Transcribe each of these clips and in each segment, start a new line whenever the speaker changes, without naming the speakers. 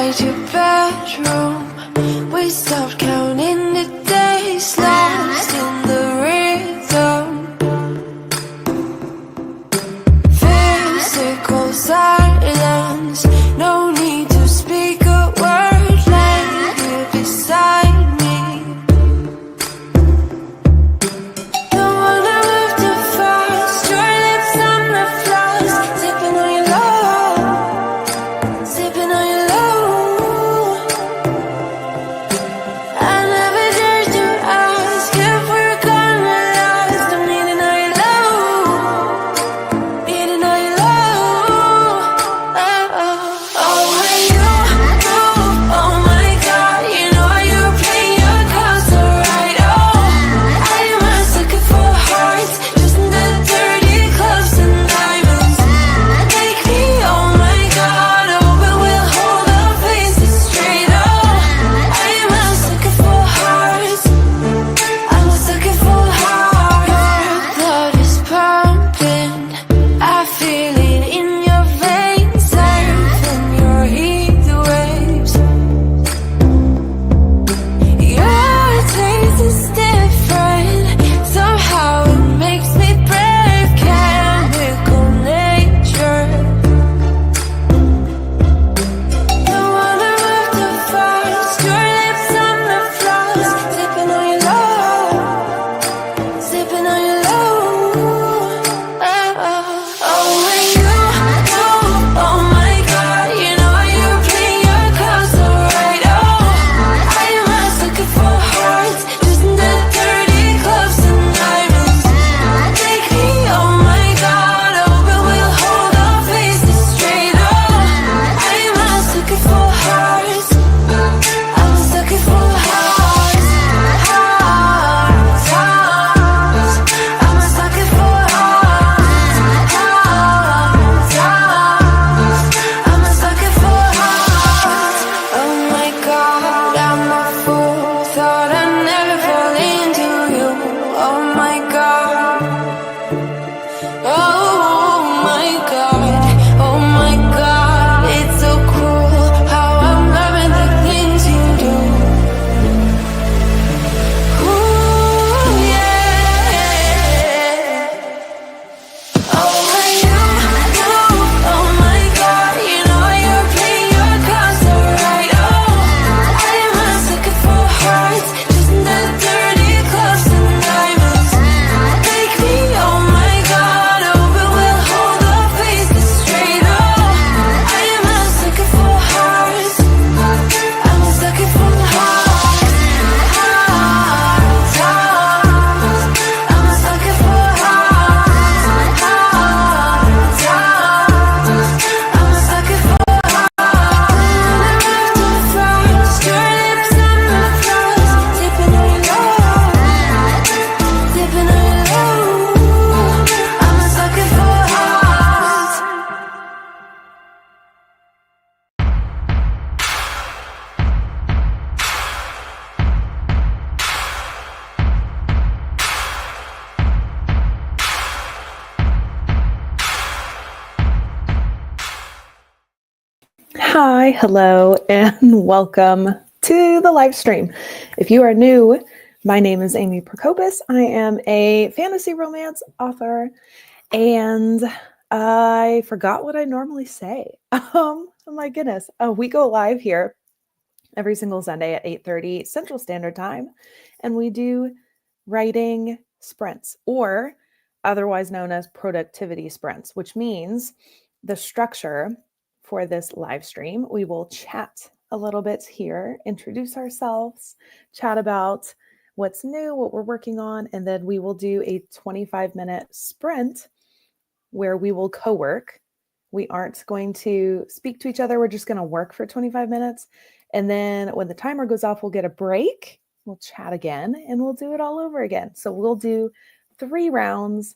inside your bedroom. We stopped counting the days, lost in the rhythm. Physical silence, no need to speak a word. Lay here beside me. Don't wanna move too fast. Your lips on the floor, sipping on your love, sipping on your love. I never dared to ask if we're gonna last. I'm needing all your love, needing all your love. Oh, when you move, oh my God, you know you play your cards so right. Oh, I am a sucker for hearts, just in the dirty clubs and diamonds. Take me, oh my God, oh, but we'll hold our faces straight. Oh, I am a sucker for hearts, I'm a sucker for hearts. Your blood is pumping, I feel it in your veins, surfing your heat waves. Your taste is different, somehow it makes me brave. Chemical nature. Don't wanna move too fast. Your lips on the floor, sipping on your love, sipping on your love. Oh, when you move, oh my God, you know you play your cards so right. Oh, I am a sucker for hearts, just in the dirty clubs and diamonds. Take me, oh my God, oh, but we'll hold our faces straight. Oh, I am a sucker for hearts, I'm a sucker for hearts, hearts, hearts. I'm a sucker for hearts, hearts, hearts. I'm a sucker for hearts. Oh my God, I'm a fool. Thought I'd never fall into you. Oh my God. Oh my God. Oh my God. It's so cruel how I'm loving the things you do. Ooh, yeah. Oh, when you move, oh my God, you know you play your cards so right. Oh, I am a sucker for hearts, just in the dirty clubs and diamonds. Take me, oh my God, oh, but we'll hold our faces straight. Oh, I am a sucker for hearts, I'm a sucker for hearts, hearts, hearts. I'm a sucker for hearts, hearts, hearts. I'm a sucker for hearts. Too fast, your lips on the floor, sipping on your love, sipping on your love. I'm a sucker for hearts.
Hi, hello, and welcome to the live stream. If you are new, my name is Amy Prokopis. I am a fantasy romance author, and I forgot what I normally say. Oh my goodness. We go live here every single Sunday at 8:30 Central Standard Time, and we do writing sprints, or otherwise known as productivity sprints, which means the structure for this live stream, we will chat a little bit here, introduce ourselves, chat about what's new, what we're working on, and then we will do a 25-minute sprint where we will co-work. We aren't going to speak to each other. We're just going to work for 25 minutes. And then when the timer goes off, we'll get a break. We'll chat again, and we'll do it all over again. So we'll do 3 rounds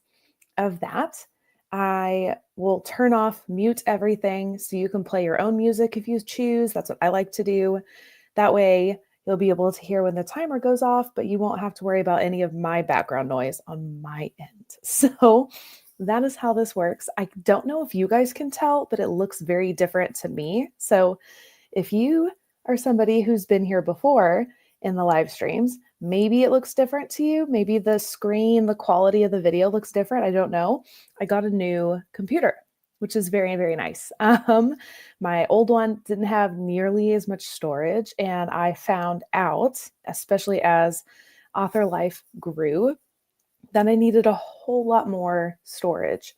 of that. I will turn off, mute everything so you can play your own music if you choose. That's what I like to do. That way you'll be able to hear when the timer goes off, but you won't have to worry about any of my background noise on my end. So that is how this works. I don't know if you guys can tell, but it looks very different to me. So if you are somebody who's been here before in the live streams, maybe it looks different to you. Maybe the screen, the quality of the video looks different. I don't know. I got a new computer, which is very, very nice. My old one didn't have nearly as much storage, and I found out, especially as author life grew, that I needed a whole lot more storage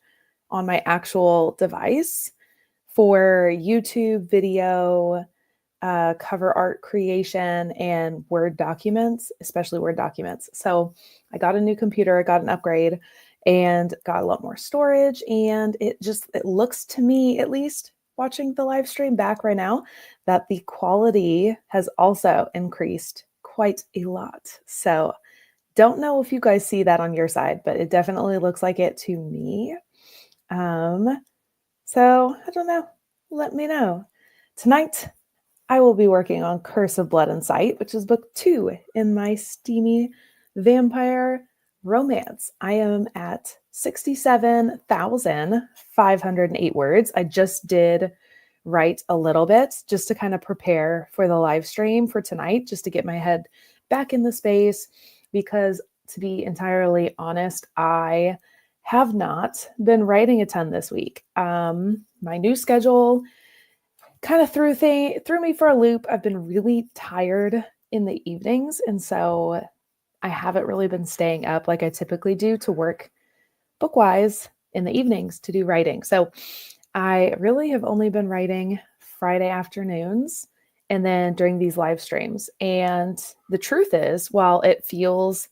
on my actual device for YouTube video, cover art creation, and Word documents, especially Word documents. So I got a new computer, I got an upgrade, and got a lot more storage. And it looks to me, at least watching the live stream back right now, that the quality has also increased quite a lot. So don't know if you guys see that on your side, but it definitely looks like it to me. So I don't know. Let me know. Tonight, I will be working on Curse of Blood and Sight, which is book 2 in my steamy vampire romance. I am at 67,508 words. I just did write a little bit just to kind of prepare for the live stream for tonight, just to get my head back in the space, because to be entirely honest, I have not been writing a ton this week. My new schedule kind of threw me for a loop. I've been really tired in the evenings, and so I haven't really been staying up like I typically do to work bookwise in the evenings to do writing. So I really have only been writing Friday afternoons and then during these live streams. And the truth is, while it feels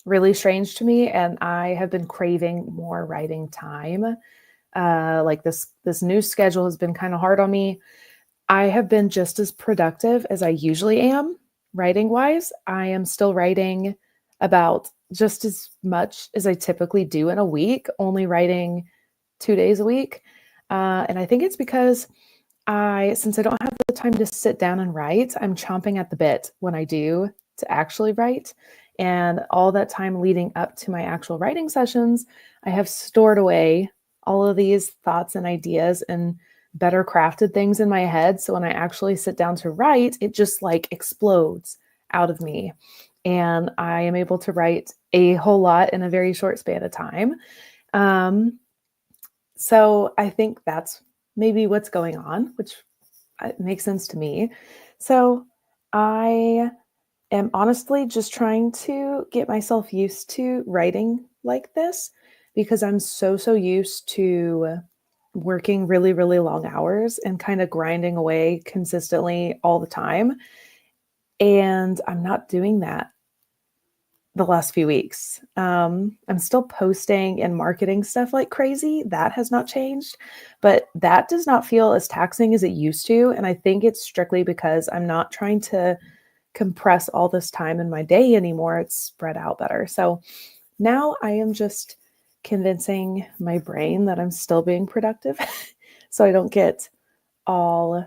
really strange to me and I have been craving more writing time, like this new schedule has been kind of hard on me, I have been just as productive as I usually am writing wise. I am still writing about just as much as I typically do in a week, only writing 2 days a week. And I think it's because since I don't have the time to sit down and write, I'm chomping at the bit when I do to actually write. And all that time leading up to my actual writing sessions, I have stored away all of these thoughts and ideas and better crafted things in my head. So when I actually sit down to write, it just like explodes out of me. And I am able to write a whole lot in a very short span of time. So I think that's maybe what's going on, which makes sense to me. So I am honestly just trying to get myself used to writing like this, because I'm so used to working really, really long hours and kind of grinding away consistently all the time. And I'm not doing that the last few weeks. I'm still posting and marketing stuff like crazy. That has not changed, but that does not feel as taxing as it used to. And I think it's strictly because I'm not trying to compress all this time in my day anymore. It's spread out better. So now I am just convincing my brain that I'm still being productive so I don't get all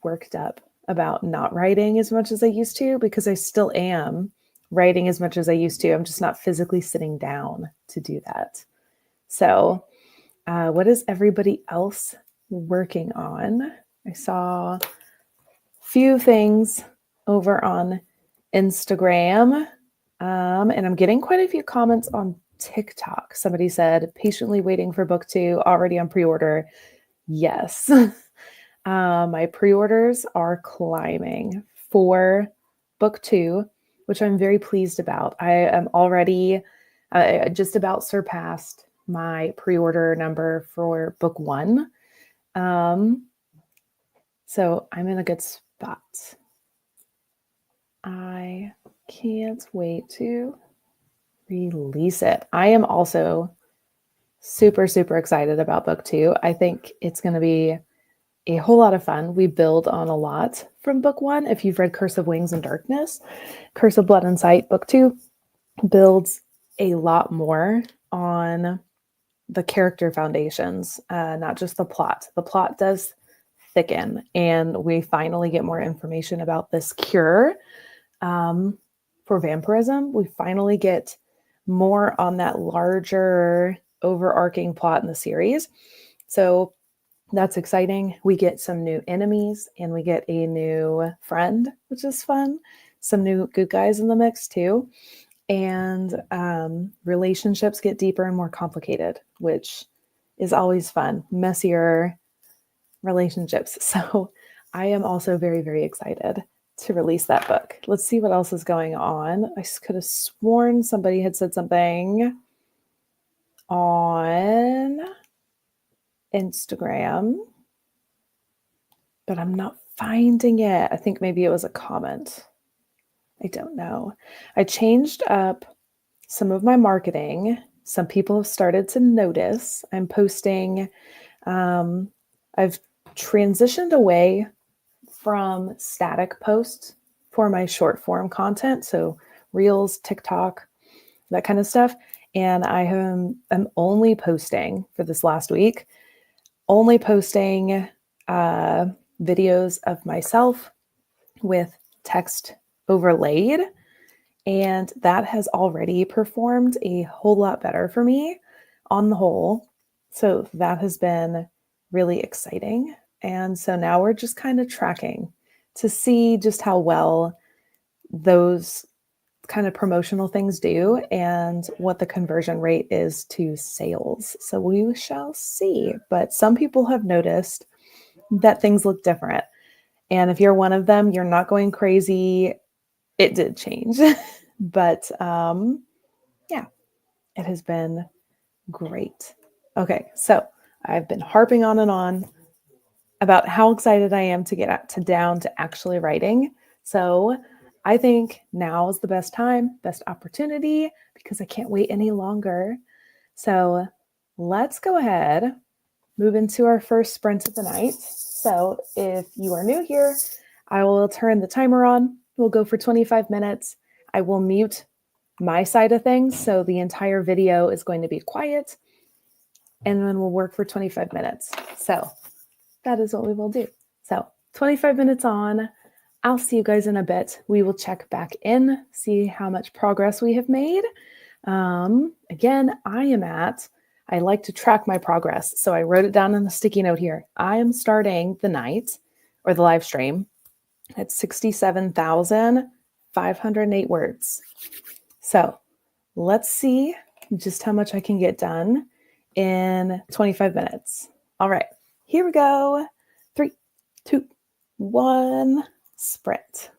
worked up about not writing as much as I used to, because I still am writing as much as I used to. I'm just not physically sitting down to do that. So what is everybody else working on? I saw a few things over on Instagram, and I'm getting quite a few comments on TikTok. Somebody said, patiently waiting for book 2, already on pre-order. Yes. My pre-orders are climbing for book 2, which I'm very pleased about. I am already just about surpassed my pre-order number for book 1. So I'm in a good spot. I can't wait to release it. I am also super excited about book 2. I think it's going to be a whole lot of fun. We build on a lot from book 1. If you've read Curse of Wings and Darkness, Curse of Blood and Sight, book 2 builds a lot more on the character foundations, not just the plot. The plot does thicken, and we finally get more information about this cure for vampirism. We finally get more on that larger overarching plot in the series. So that's exciting. We get some new enemies and we get a new friend, which is fun. Some new good guys in the mix too. And relationships get deeper and more complicated, which is always fun. Messier relationships. So I am also very, very excited to release that book. Let's see what else is going on. I could have sworn somebody had said something on Instagram, but I'm not finding it. I think maybe it was a comment. I don't know. I changed up some of my marketing. Some people have started to notice. I'm posting, I've transitioned away from static posts for my short form content. So Reels, TikTok, that kind of stuff. And I am only posting for this last week, only posting videos of myself with text overlaid. And that has already performed a whole lot better for me on the whole. So that has been really exciting. And so now we're just kind of tracking to see just how well those kind of promotional things do and what the conversion rate is to sales. So we shall see. But some people have noticed that things look different. And if you're one of them, you're not going crazy. It did change. But yeah, it has been great. Okay, so I've been harping on and on about how excited I am to get down to actually writing. So I think now is the best time, best opportunity, because I can't wait any longer. So let's go ahead, move into our first sprint of the night. So if you are new here, I will turn the timer on. We'll go for 25 minutes. I will mute my side of things, so the entire video is going to be quiet, and then we'll work for 25 minutes. So that is what we will do. So 25 minutes on, I'll see you guys in a bit. We will check back in, see how much progress we have made. Again, I like to track my progress. So I wrote it down on the sticky note here. I am starting the night or the live stream at 67,508 words. So let's see just how much I can get done in 25 minutes. All right, here we go. 3, 2, 1, sprint.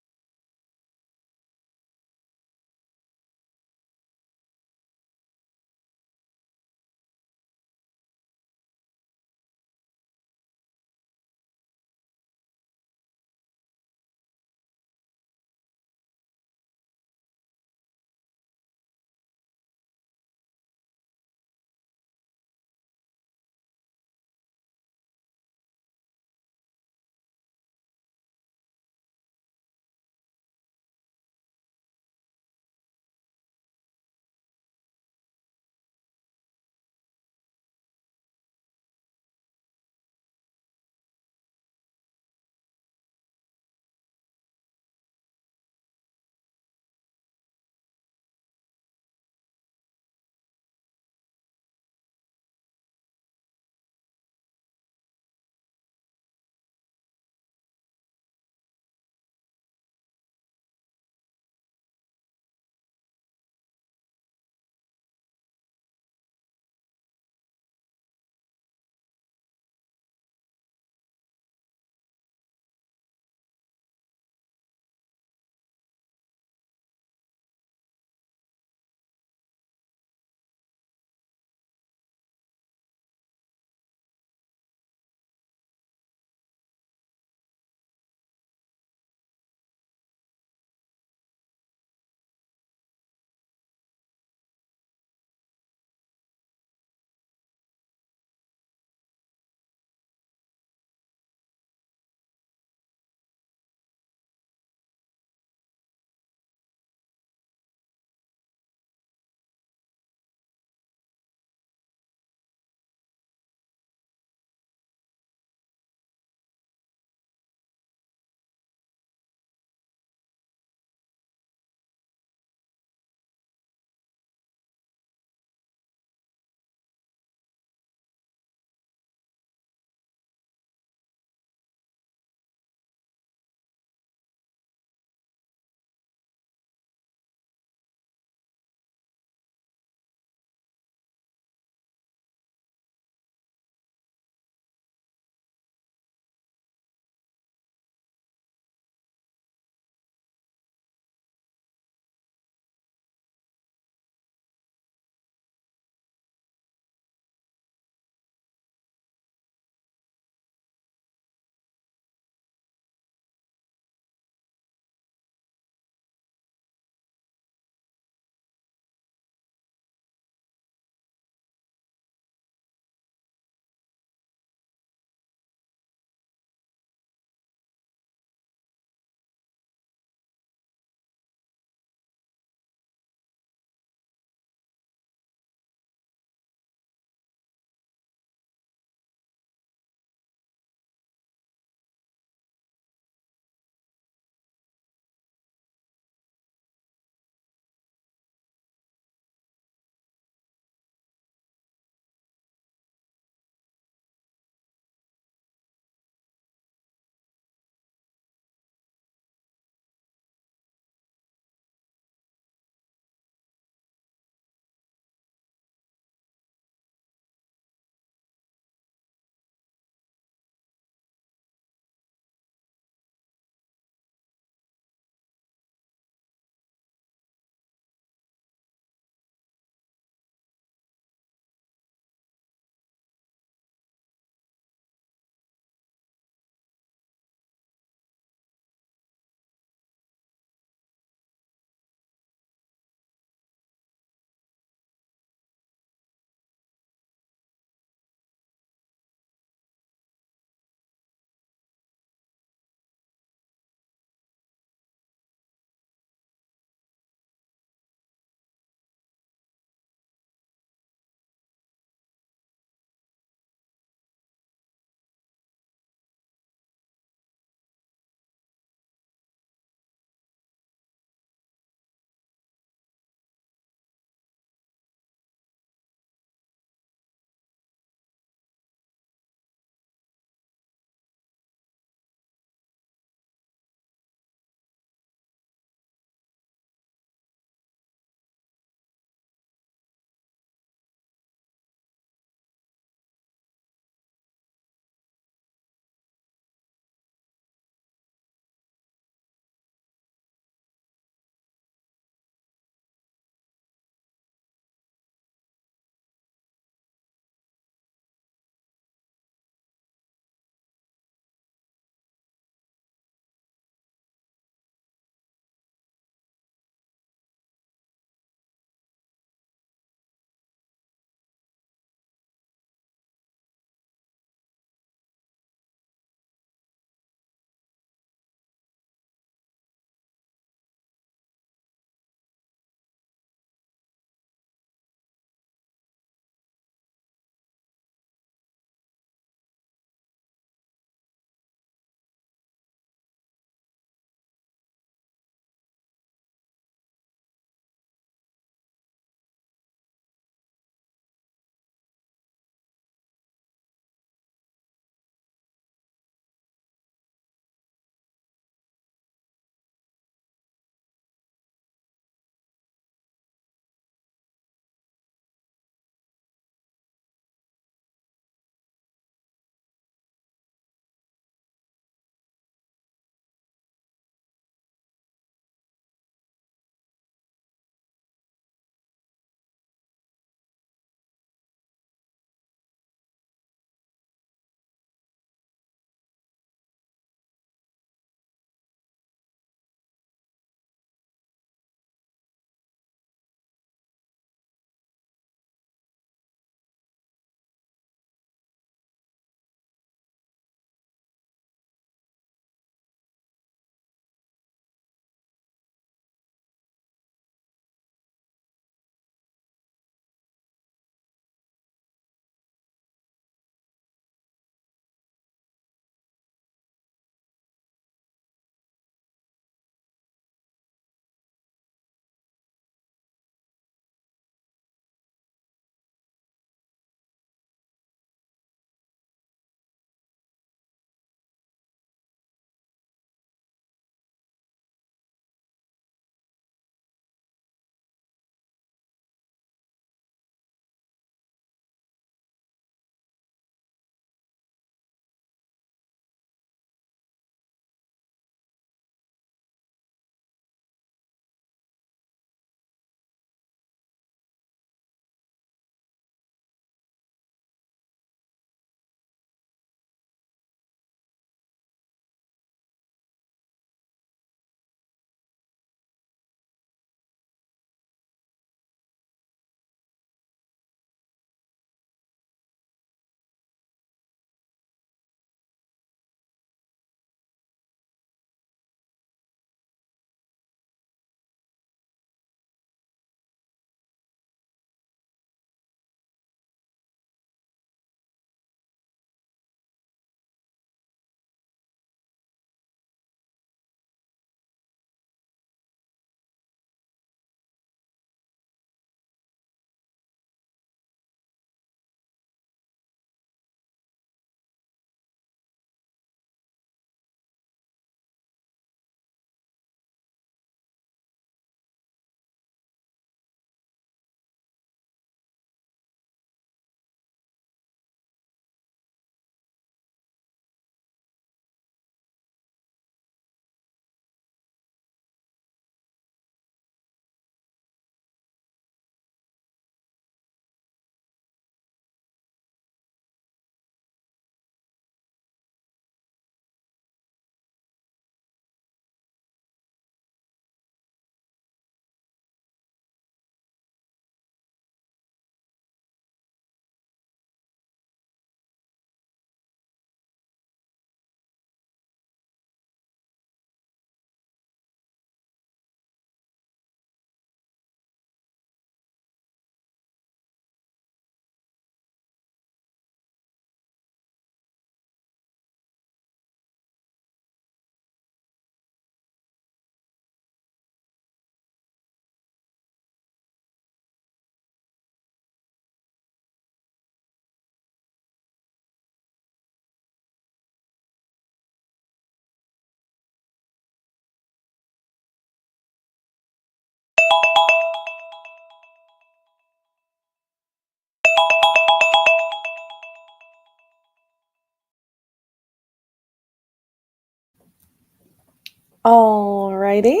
Alrighty.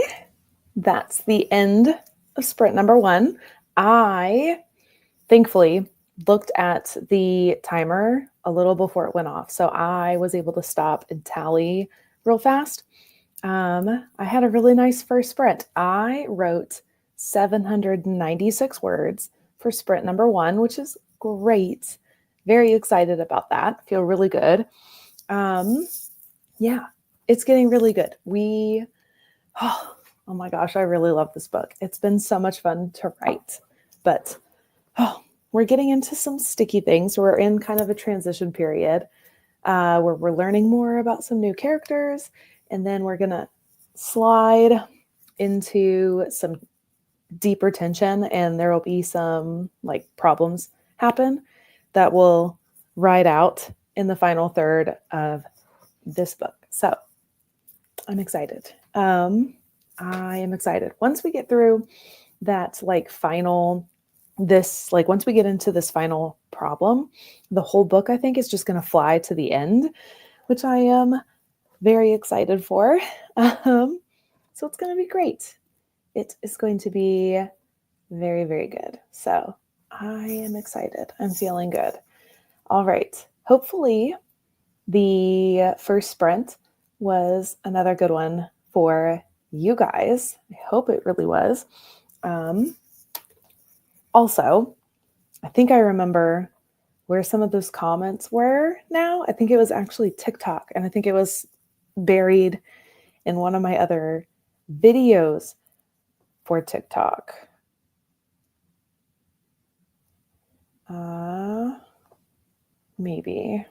That's the end of sprint number 1. I thankfully looked at the timer a little before it went off, so I was able to stop and tally real fast. I had a really nice first sprint. I wrote 796 words for sprint number 1, which is great. Very excited about that. Feel really good. Yeah, it's getting really good. Oh my gosh, I really love this book. It's been so much fun to write, but we're getting into some sticky things. We're in kind of a transition period where we're learning more about some new characters, and then we're going to slide into some deeper tension, and there will be some like problems happen that will ride out in the final third of this book. So I'm excited. I am excited. Once we get through that once we get into this final problem, the whole book I think is just going to fly to the end, which I am very excited for. So it's going to be great. It is going to be very, very good. So I am excited. I'm feeling good. All right. Hopefully the first sprint was another good one for you guys. I hope it really was. Also, I think I remember where some of those comments were now. I think it was actually TikTok, and I think it was buried in one of my other videos for TikTok. Maybe.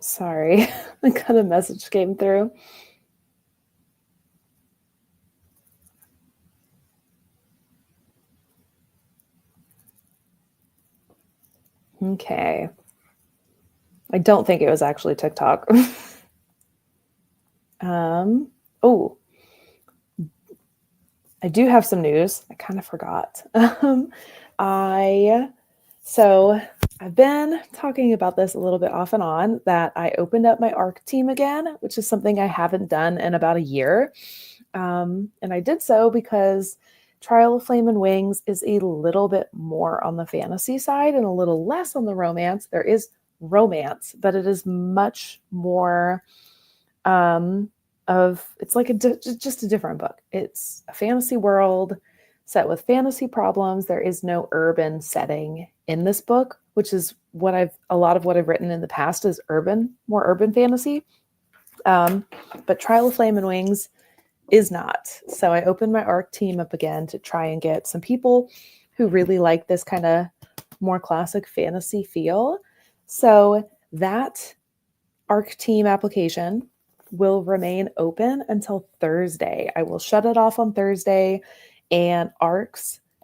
Sorry, I got a message came through. Okay. I don't think it was actually TikTok. Oh, I do have some news. I kind of forgot. I've been talking about this a little bit off and on, that I opened up my ARC team again, which is something I haven't done in about a year. And I did so because Trial of Flame and Wings is a little bit more on the fantasy side and a little less on the romance. There is romance, but it is much more it's like just a different book. It's a fantasy world set with fantasy problems. There is no urban setting in this book, which is a lot of what I've written in the past is more urban fantasy. But Trial of Flame and Wings is not. So I opened my ARC team up again to try and get some people who really like this kind of more classic fantasy feel. So that ARC team application will remain open until Thursday. I will shut it off on Thursday, and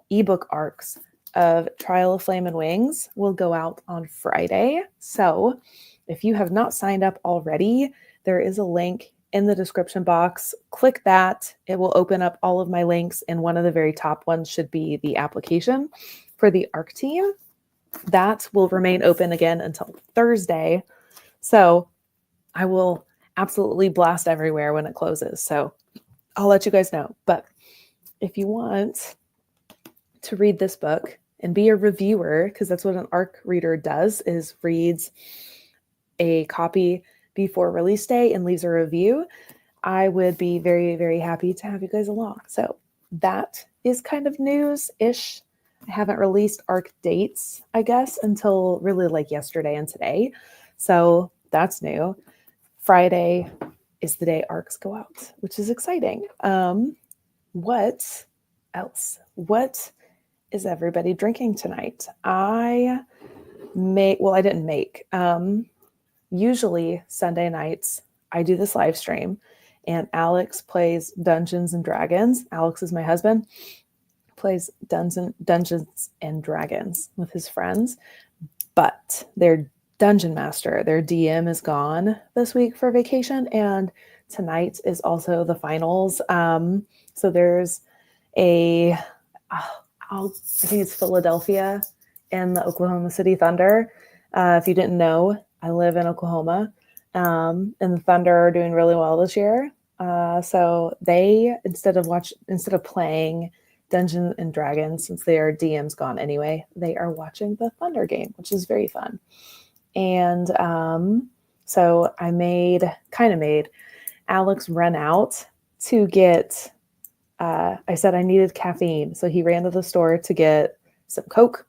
ebook arcs of Trial of Flame and Wings will go out on Friday. So if you have not signed up already, there is a link in the description box. Click that. It will open up all of my links, and one of the very top ones should be the application for the ARC team. That will remain open again until Thursday. So I will absolutely blast everywhere when it closes. So I'll let you guys know. But if you want to read this book and be a reviewer, because that's what an ARC reader does, is reads a copy before release day and leaves a review, I would be very, very happy to have you guys along. So that is kind of news-ish. I haven't released ARC dates, I guess, until really like yesterday and today. So that's new. Friday is the day ARCs go out, which is exciting. What else? What is everybody drinking tonight? I didn't make. Usually Sunday nights, I do this live stream, and Alex plays Dungeons and Dragons. Alex is my husband, plays Dungeons and Dragons with his friends, but their dungeon master, their DM, is gone this week for vacation, and tonight is also the finals. So there's I think it's Philadelphia and the Oklahoma City Thunder. If you didn't know, I live in Oklahoma, and the Thunder are doing really well this year. So they instead of playing Dungeons and Dragons, since their DM's gone anyway, they are watching the Thunder game, which is very fun. And so I made Alex run out to get. I said I needed caffeine, so he ran to the store to get some Coke,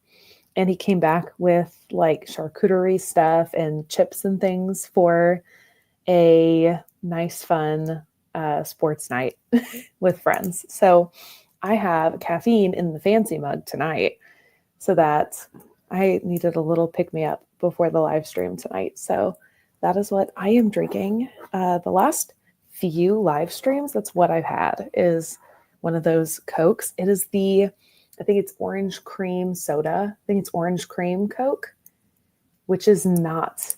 and he came back with like charcuterie stuff and chips and things for a nice, fun sports night with friends. So I have caffeine in the fancy mug tonight, so that I needed a little pick me up before the live stream tonight. So that is what I am drinking. The last few live streams, that's what I've had, is one of those Cokes. It is I think it's orange cream soda. I think it's orange cream Coke, which is not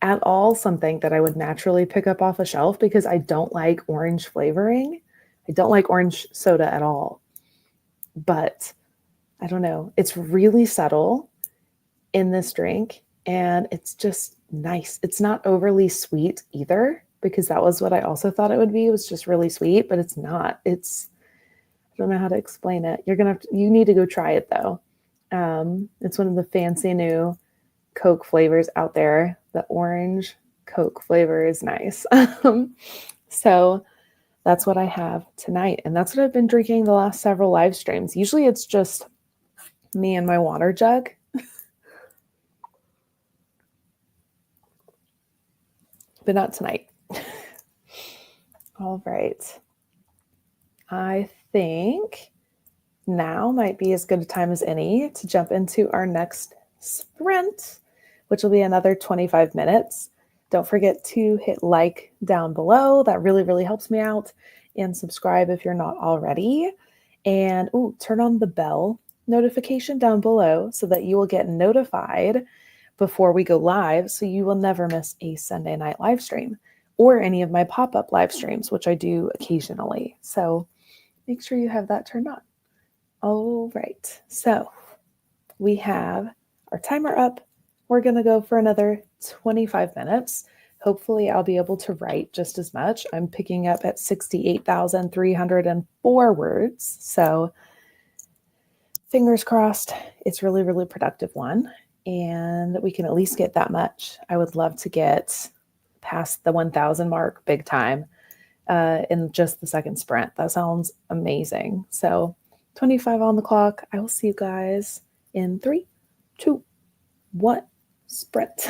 at all something that I would naturally pick up off a shelf because I don't like orange flavoring. I don't like orange soda at all. But I don't know. It's really subtle in this drink, and it's just nice. It's not overly sweet either, because that was what I also thought it would be. It was just really sweet, but it's not. I don't know how to explain it. You need to go try it though. It's one of the fancy new Coke flavors out there. The orange Coke flavor is nice. So that's what I have tonight. And that's what I've been drinking the last several live streams. Usually it's just me and my water jug. But not tonight. All right. I think now might be as good a time as any to jump into our next sprint, which will be another 25 minutes. Don't forget to hit like down below. That really, really helps me out. And subscribe if you're not already. And turn on the bell notification down below so that you will get notified before we go live, so you will never miss a Sunday night live stream or any of my pop-up live streams, which I do occasionally. So make sure you have that turned on. All right, so we have our timer up. We're going to go for another 25 minutes. Hopefully I'll be able to write just as much. I'm picking up at 68,304 words. So fingers crossed, it's really, really productive one. And we can at least get that much. I would love to get past the 1,000 mark big time in just the second sprint. That sounds amazing. So 25 on the clock. I will see you guys in 3, 2, 1, sprint.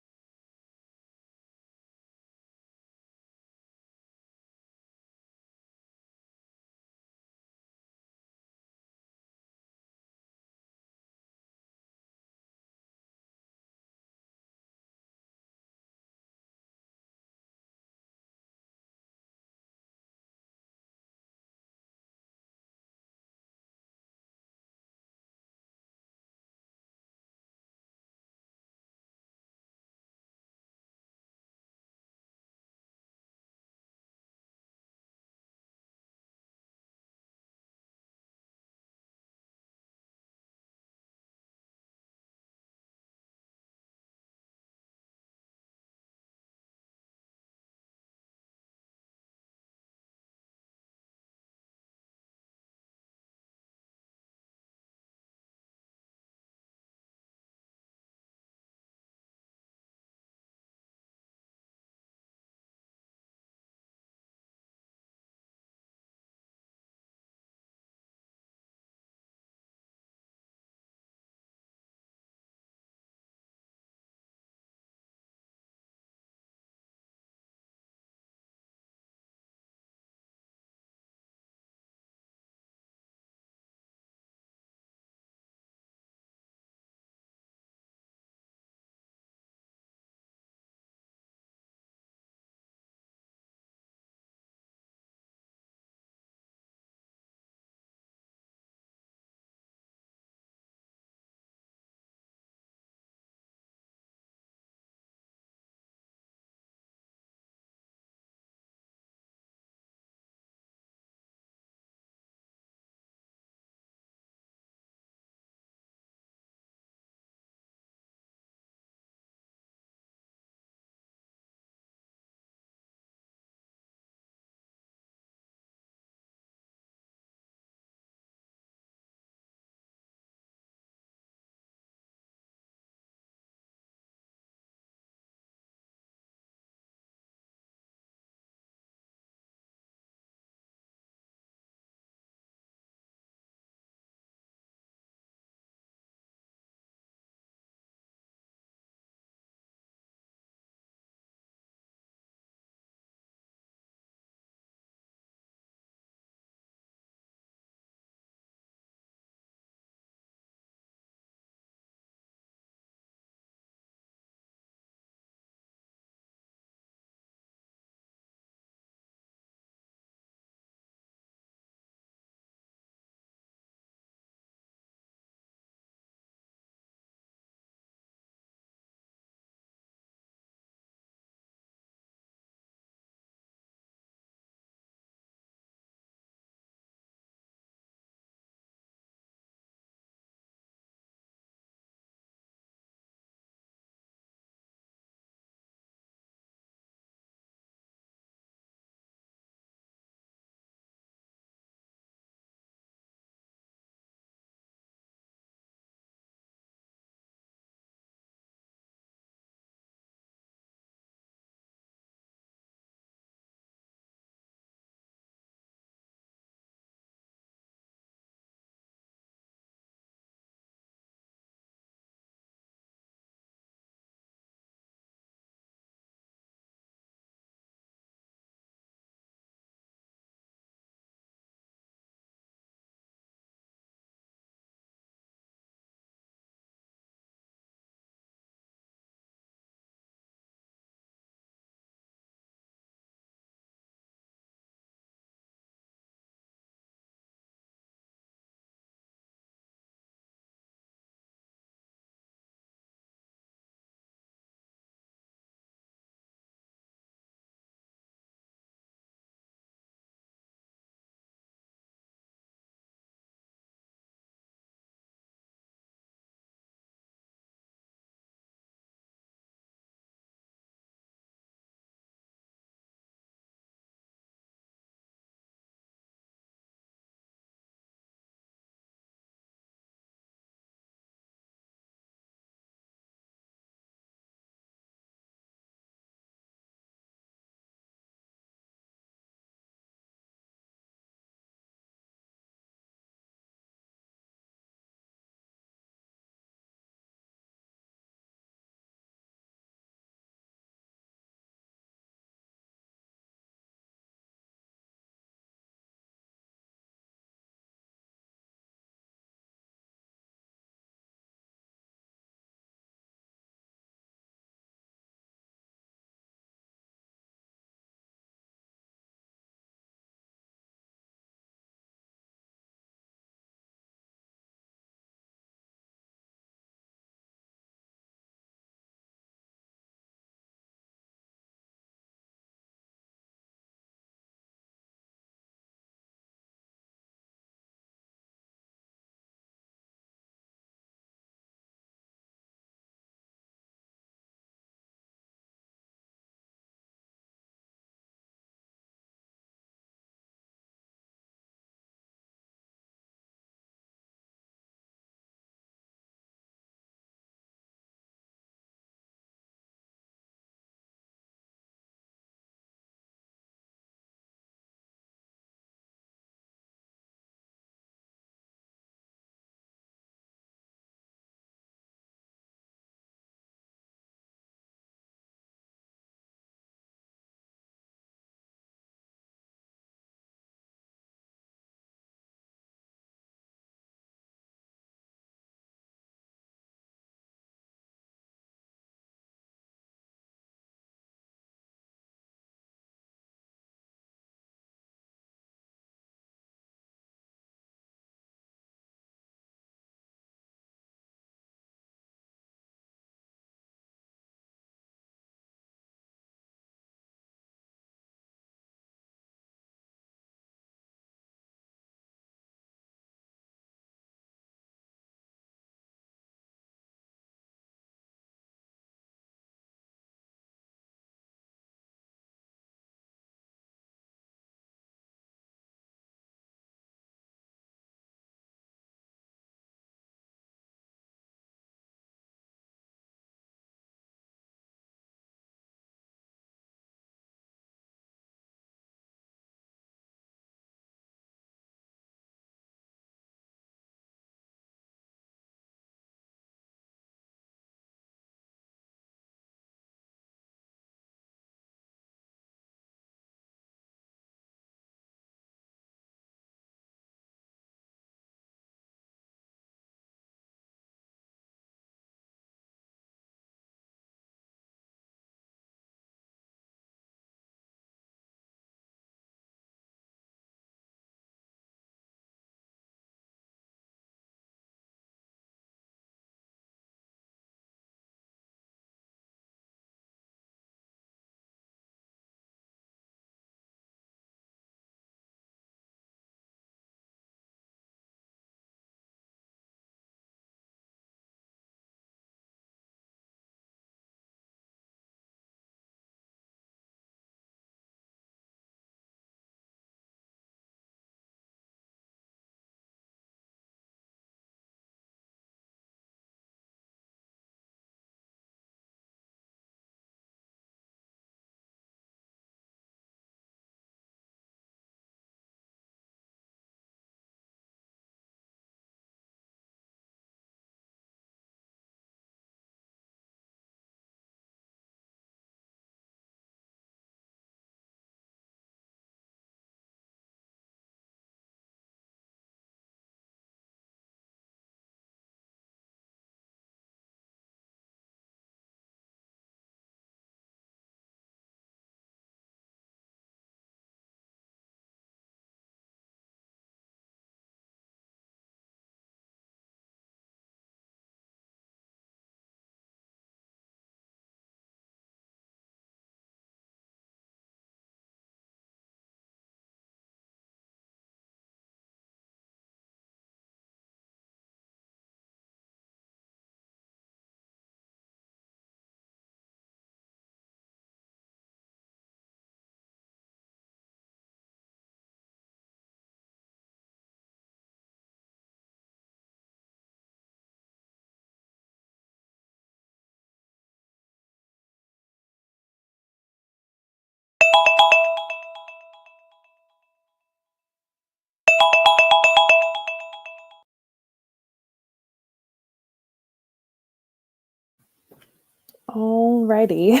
Alrighty.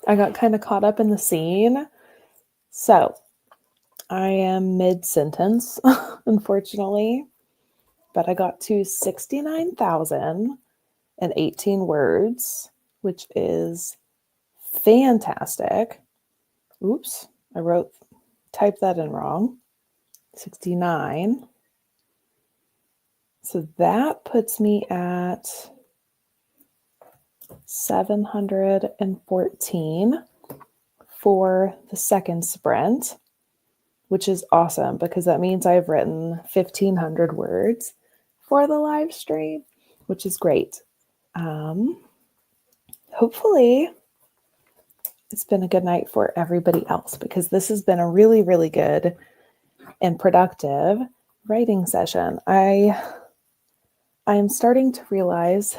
I got kind of caught up in the scene. So I am mid-sentence, unfortunately, but I got to 69,018 words, which is fantastic. Oops, typed that in wrong. 69. So that puts me at 714 for the second sprint, which is awesome because that means I've written 1,500 words for the live stream, which is great. Hopefully it's been a good night for everybody else because this has been a really, really good and productive writing session. I am starting to realize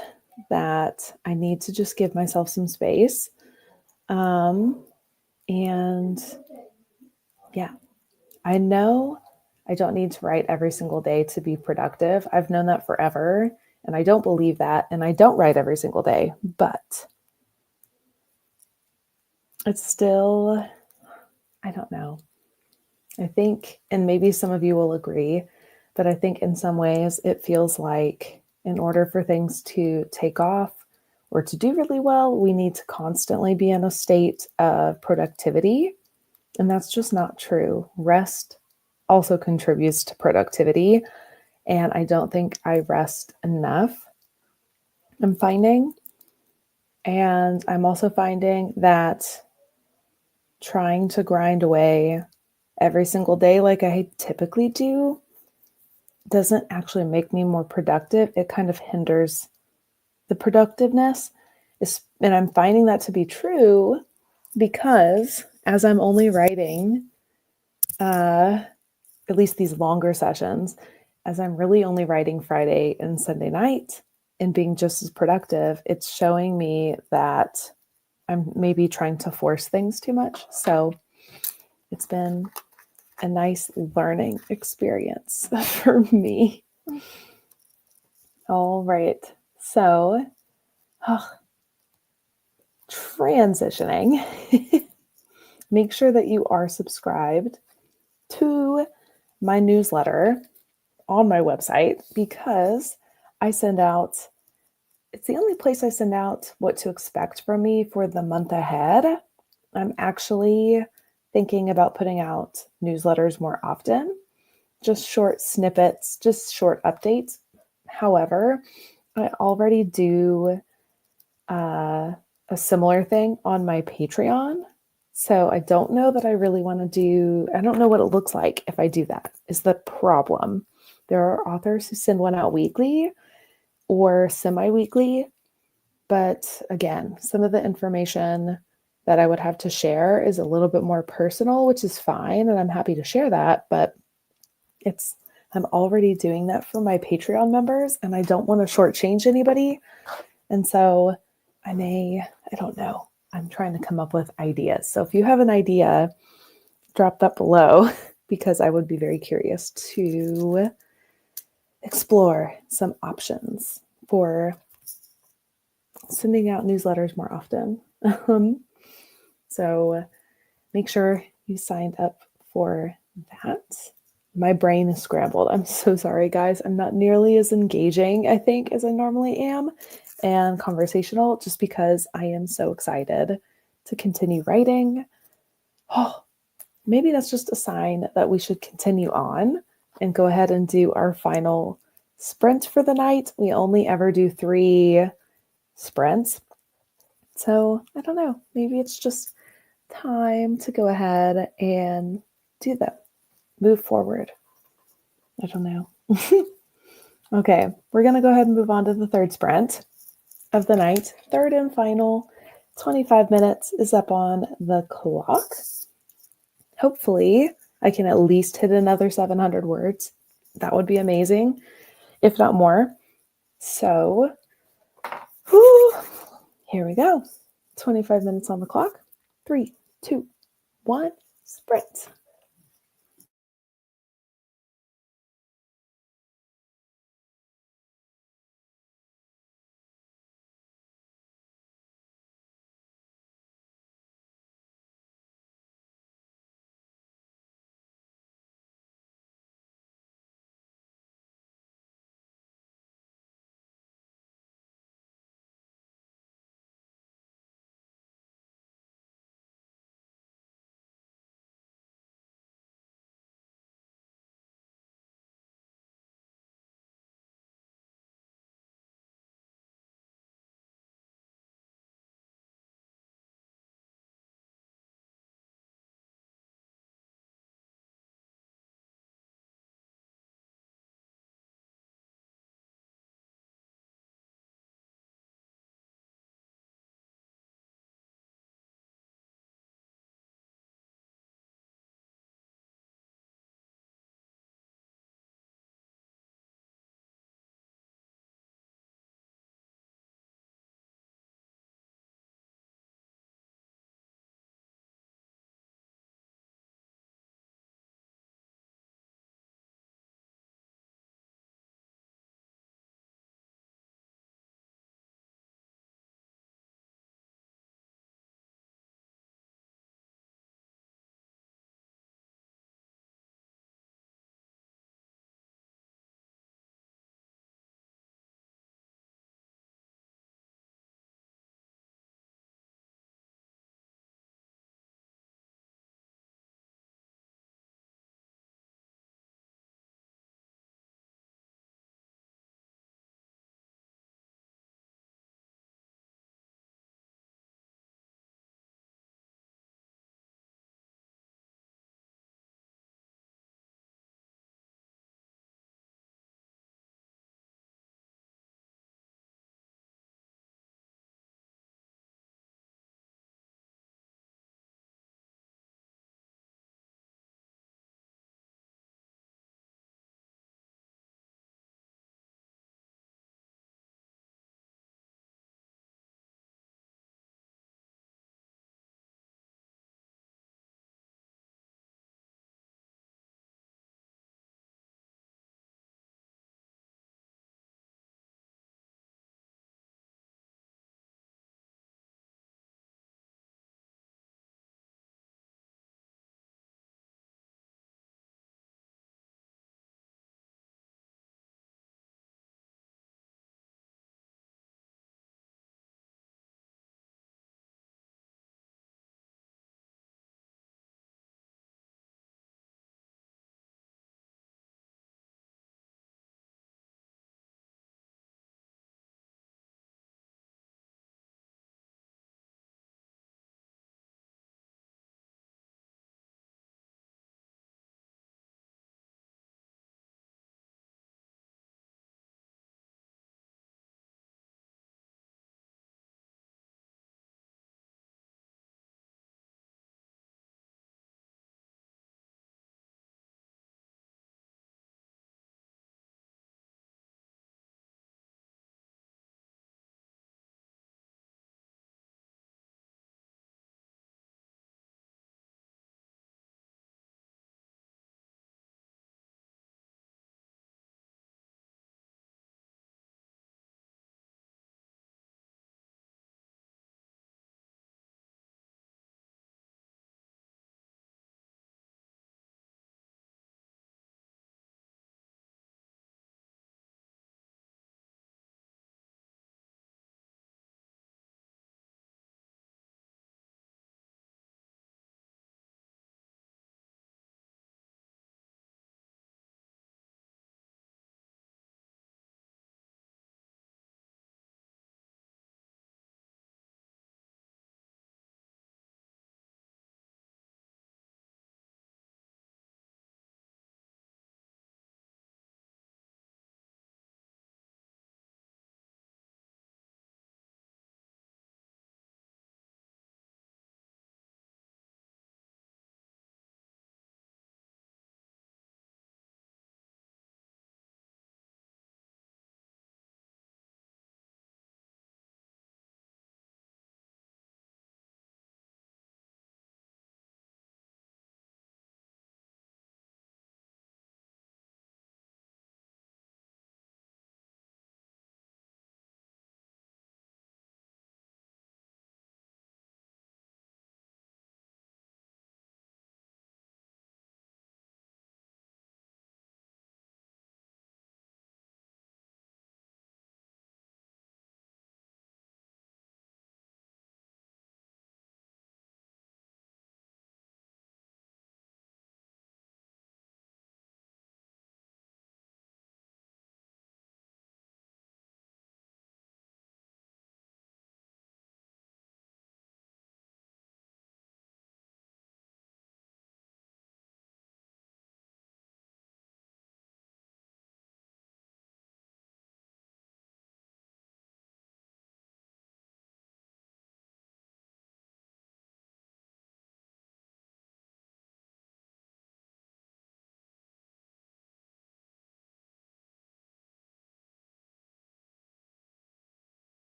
that I need to just give myself some space. And yeah, I know I don't need to write every single day to be productive. I've known that forever, and I don't believe that, and I don't write every single day, but it's still, I don't know. I think, and maybe some of you will agree, but I think in some ways it feels like in order for things to take off or to do really well, we need to constantly be in a state of productivity. And that's just not true. Rest also contributes to productivity. And I don't think I rest enough, I'm finding. And I'm also finding that trying to grind away every single day like I typically do doesn't actually make me more productive. It kind of hinders the productiveness. And I'm finding that to be true because as I'm only writing, at least these longer sessions, as I'm really only writing Friday and Sunday night and being just as productive, it's showing me that I'm maybe trying to force things too much. So it's been a nice learning experience for me. All right. So, transitioning, make sure that you are subscribed to my newsletter on my website because it's the only place I send out what to expect from me for the month ahead. I'm actually thinking about putting out newsletters more often, just short snippets, just short updates. However, I already do a similar thing on my Patreon. So I don't know that I really want to I don't know what it looks like if I do that, is the problem. There are authors who send one out weekly or semi-weekly, but again, some of the information that I would have to share is a little bit more personal, which is fine, and I'm happy to share that, but I'm already doing that for my Patreon members, and I don't want to shortchange anybody. And so I don't know. I'm trying to come up with ideas. So if you have an idea, drop that below because I would be very curious to explore some options for sending out newsletters more often. So make sure you signed up for that. My brain is scrambled. I'm so sorry, guys. I'm not nearly as engaging, I think, as I normally am and conversational just because I am so excited to continue writing. Oh, maybe that's just a sign that we should continue on and go ahead and do our final sprint for the night. We only ever do 3 sprints. So I don't know. Maybe it's just time to go ahead and do that. Move forward. I don't know. Okay, we're going to go ahead and move on to the 3rd sprint of the night. 3rd and final 25 minutes is up on the clock. Hopefully, I can at least hit another 700 words. That would be amazing, if not more. So, here we go. 25 minutes on the clock. 3, 2, 1, sprint.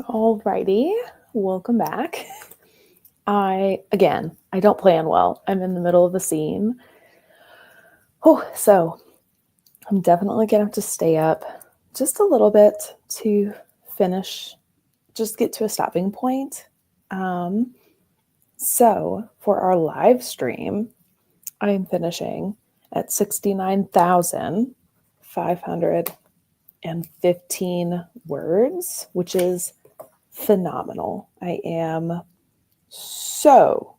Alrighty, welcome back. I don't plan well. I'm in the middle of a scene. So I'm definitely gonna have to stay up just a little bit to finish, just get to a stopping point. So for our live stream, I'm finishing at 69,515 words, which is phenomenal. I am so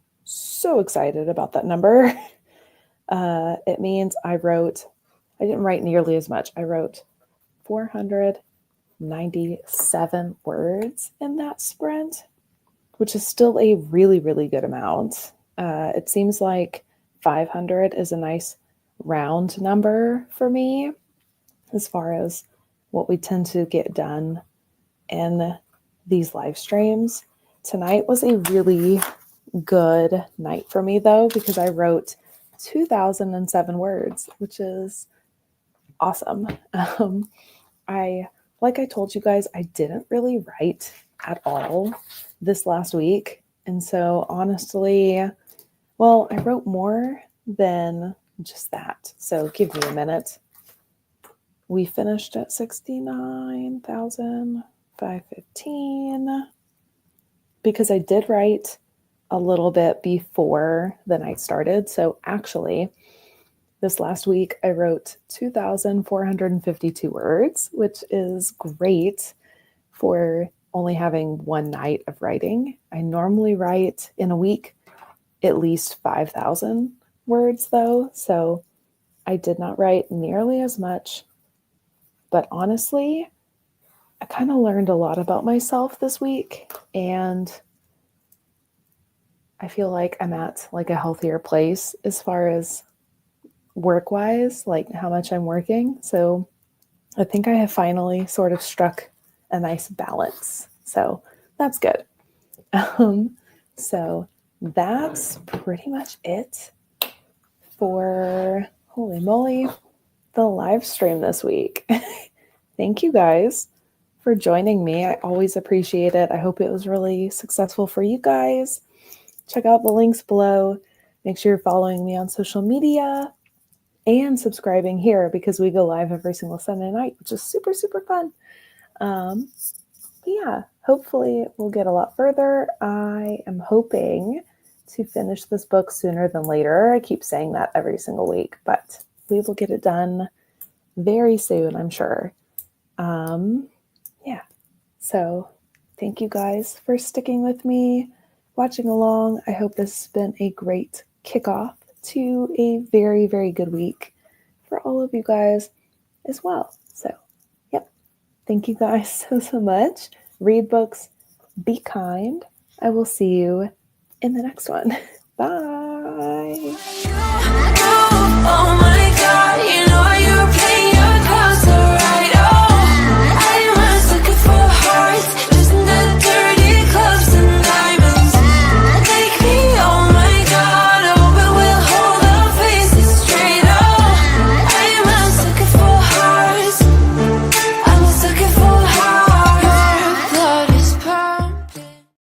excited about that number. It means I didn't write nearly as much. I wrote 497 words in that sprint, which is still a really, really good amount. It seems like 500 is a nice round number for me as far as what we tend to get done in these live streams. Tonight was a really good night for me, though, because I wrote 2,007 words, which is awesome. Like I told you guys, I didn't really write at all this last week. And so honestly, I wrote more than just that. So give me a minute. We finished at 69,515 because I did write a little bit before the night started. So actually, this last week, I wrote 2,452 words, which is great for only having one night of writing. I normally write in a week at least 5,000 words, though. So I did not write nearly as much. But honestly, I kind of learned a lot about myself this week. And I feel like I'm at like a healthier place as far as work-wise, like how much I'm working. So I think I have finally sort of struck a nice balance. So that's good. So that's pretty much it for, holy moly, the live stream this week. Thank you guys for joining me. I always appreciate it. I hope it was really successful for you guys. Check out the links below. Make sure you're following me on social media and subscribing here because we go live every single Sunday night, which is super, super fun. Yeah, hopefully we'll get a lot further. I am hoping to finish this book sooner than later. I keep saying that every single week, but we will get it done very soon, I'm sure. Yeah, so thank you guys for sticking with me, watching along. I hope this has been a great kickoff to a very, very good week for all of you guys as well. So, yep. Thank you guys so much. Read books. Be kind. I will see you in the next one. Bye.